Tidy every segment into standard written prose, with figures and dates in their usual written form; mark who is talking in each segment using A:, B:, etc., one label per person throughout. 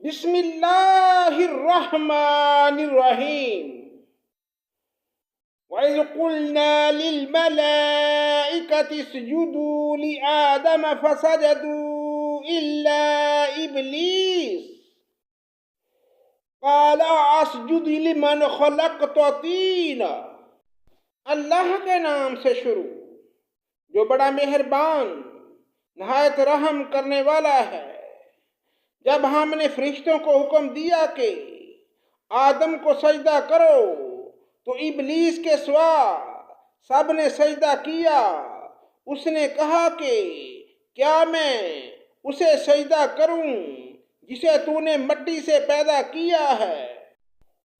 A: بسم اللہ الرحمن الرحیم وَإِذْ قُلْنَا لِلْمَلَائِكَةِ اسْجُدُوا لِآدَمَ فَسَجَدُوا إِلَّا إِبْلِيسَ قَالَ أَسْجُدُ لِمَنْ خَلَقْتَ طِينًا۔ اللہ کے نام سے شروع جو بڑا مہربان نہایت رحم کرنے والا ہے۔ جب ہم نے فرشتوں کو حکم دیا کہ آدم کو سجدہ کرو تو ابلیس کے سوا سب نے سجدہ کیا۔ اس نے کہا کہ کیا میں اسے سجدہ کروں جسے تو نے مٹی سے پیدا کیا ہے؟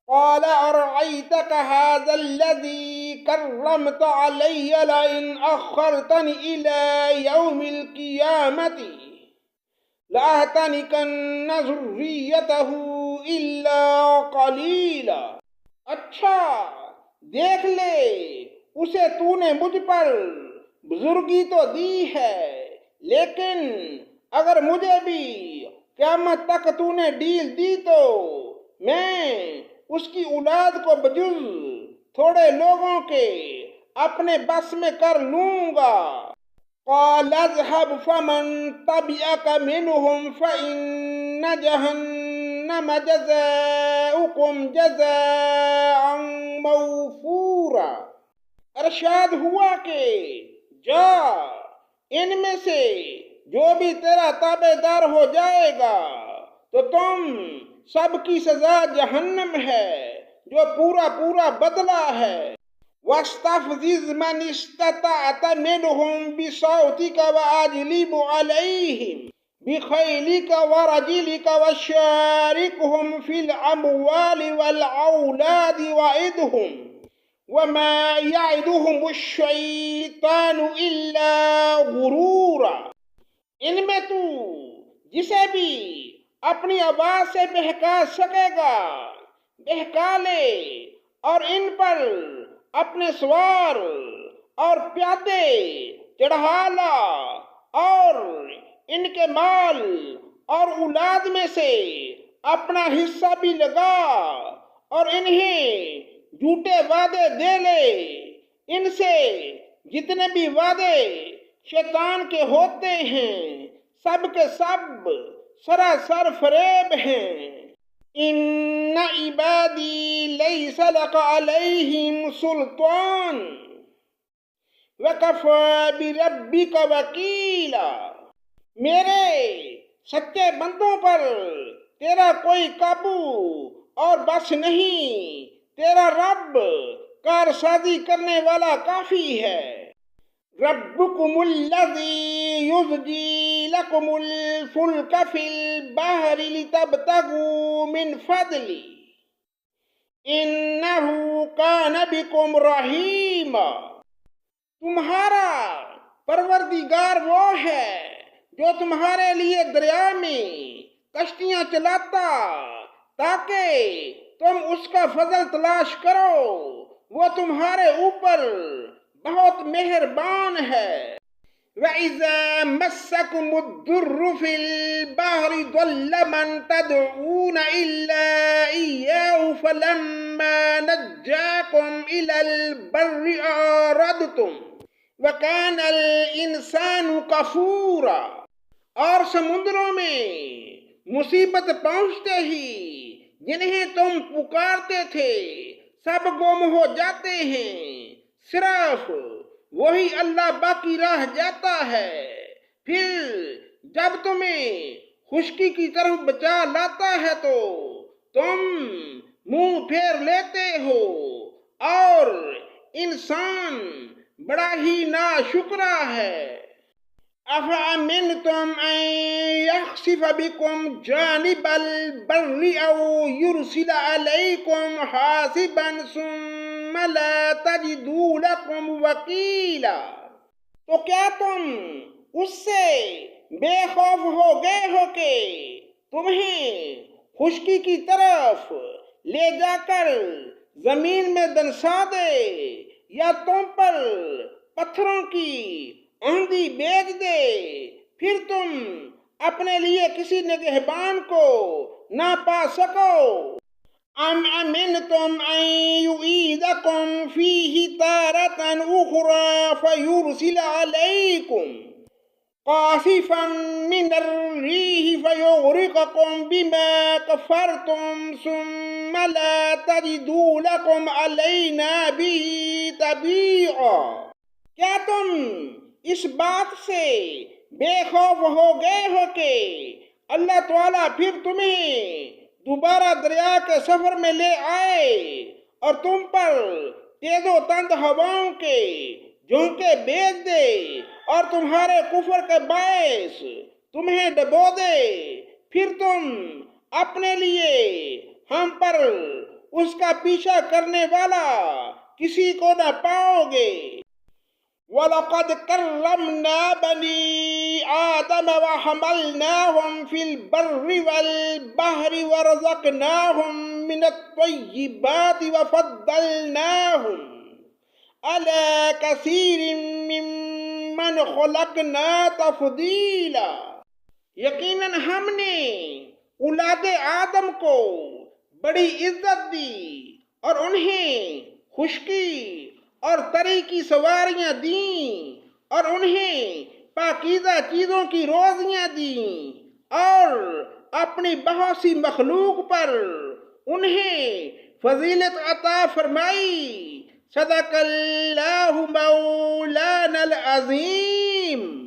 A: قال أرأيتك هذا الذي كرمت علي لئن أخرتني إلى يوم القيامة لأحتنكن ذريته إلا قليلا۔ اچھا دیکھ لے، اسے تو نے مجھ پر بزرگی تو دی ہے، لیکن اگر مجھے بھی قیامت تک تو نے ڈیل دی تو میں اس کی اولاد کو بجز تھوڑے لوگوں کے اپنے بس میں کر لوں گا۔ قال اذهب فمن تبعك منهم فإن جهنم جزاؤكم جزاء موفورا۔ ارشاد ہوا کہ جا، ان میں سے جو بھی تیرا تابع دار ہو جائے گا تو تم سب کی سزا جہنم ہے جو پورا پورا بدلہ ہے۔ وَاسْتَفْزِزْ مَنِ اسْتَطَعْتَ مِنْهُمْ بِصَوْتِكَ وَأَجْلِبْ عَلَيْهِمْ بِخَيْلِكَ وَرَجِلِكَ وَشَارِكْهُمْ فِي الْأَمْوَالِ وَالْأَوْلَادِ وَعِدْهُمْ وَمَا يَعِدُهُمُ الشَّيْطَانُ إِلَّا غُرُورًا۔ ان میں تو جسے بھی اپنی آواز سے بہکا سکے گا بہکا لے، اور ان پر اپنے سوار اور پیادے چڑھا لا، اور ان کے مال اور اولاد میں سے اپنا حصہ بھی لگا، اور انہیں جھوٹے وعدے دے لے۔ ان سے جتنے بھی وعدے شیطان کے ہوتے ہیں سب کے سب سراسر فریب ہیں۔ ان عبادی لیس لک علیہم سلطان وکفی بربک وکیلا۔ میرے سچے بندوں پر تیرا کوئی قابو اور بس نہیں، تیرا رب کارسازی کرنے والا کافی ہے۔ ربکم الذی یزجی لکم الفلک فی البحر لتبتغوا من فضلہ انہ کان بکم رحیما۔ تمہارا پروردگار وہ ہے جو تمہارے لیے دریا میں کشتیاں چلاتا تاکہ تم اس کا فضل تلاش کرو، وہ تمہارے اوپر بہت مہربان ہے۔ وَإِذَا مَسَّكُمُ الضُّرُّ فِي الْبَحْرِ ضَلَّ مَن تَدْعُونَ إِلَّا إِيَّاهُ فَلَمَّا نَجَّاكُمْ إِلَى الْبَرِّ أَعْرَضْتُمْ وَكَانَ الْإِنسَانُ كَفُورًا۔ اور سمندروں میں مصیبت پہنچتے ہی جنہیں تم پکارتے تھے سب گم ہو جاتے ہیں، صرف وہی اللہ باقی رہ جاتا ہے۔ پھر جب تمہیں خشکی کی طرف بچا لاتا ہے تو تم منہ پھیر لیتے ہو، اور انسان بڑا ہی ناشکرا ہے۔ أَفَأَمِنْتُمْ أَنْ يَخْسِفَ بِكُمْ جَانِبَ الْبَرِّ أَوْ يُرْسِلَ عَلَيْكُمْ حَاصِبًا ثُمَّ لَا تَجِدُوا لَكُمْ وَكِيلًا۔ تو کیا تم اس سے بے خوف ہو گئے ہو کہ تمہیں خشکی کی طرف لے جا کر زمین میں دنسا دے، یا تم پر پتھروں کی آندھی بھیج دے، پھر تم اپنے لیے کسی نگہبان کو نہ پا سکو۔ ام امنتم ان یعیدکم فیہ تارۃ اخری فیرسل علیکم قاصفا من الریح فیغرقکم بما کفرتم ثم لا تجدوا لکم علینا بہ تبیعا۔ کیا تم اس بات سے بے خوف ہو گئے ہو کہ اللہ تعالیٰ پھر تمہیں دوبارہ دریا کے سفر میں لے آئے اور تم پر تیز و تند ہواؤں کے جھونکے بھیج دے اور تمہارے کفر کے باعث تمہیں ڈبو دے، پھر تم اپنے لیے ہم پر اس کا پیچھا کرنے والا کسی کو نہ پاؤ گے۔ وَلَقَدْ كَرَّمْنَا بَنِي آدَمَ وَحَمَلْنَاهُمْ فِي الْبَرِّ وَالْبَحْرِ وَرَزَقْنَاهُم مِّنَ الطَّيِّبَاتِ وَفَضَّلْنَاهُمْ عَلَىٰ كَثِيرٍ مِّمَّنْ خَلَقْنَا تَفْضِيلًا۔ یقیناً ہم نے اولاد آدم کو بڑی عزت دی اور انہیں خشکی اور تری کی سواریاں دیں اور انہیں پاکیزہ چیزوں کی روزیاں دیں اور اپنی بہت سی مخلوق پر انہیں فضیلت عطا فرمائی۔ صدق اللہ مولانا العظیم۔